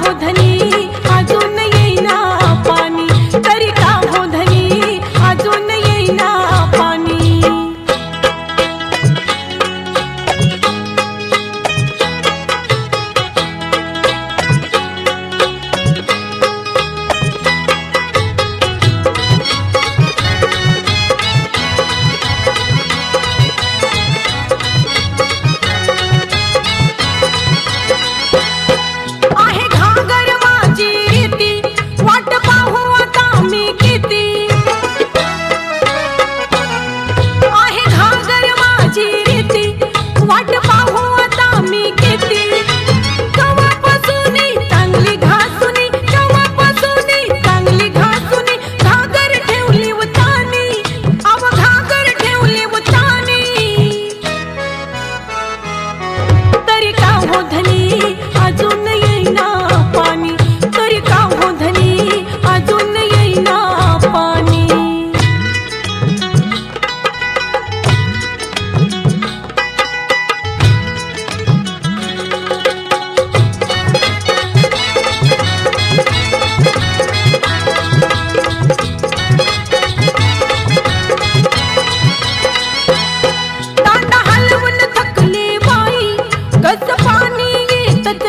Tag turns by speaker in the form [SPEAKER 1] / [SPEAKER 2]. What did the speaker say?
[SPEAKER 1] हो धनी अजून येईना पाणी, तरी का हो धनी अजून येईना पाणी. आहे घागर माझी रीती, वाट पाहू आता मी किती. आहे घागर माझी रीती, वाट पाहू आता मी किती. कवापासूनी चांगली घासुनी, कवापासूनी चांगली घासुनी, घागर ठेवली उतानी, अव घागर ठेवली उतानी. तरी का हो धनी अजून येईना पाणी, तरी का हो धनी अजून येईना पाणी. तांडा हलवून थकली बाई, कस पाणी येतच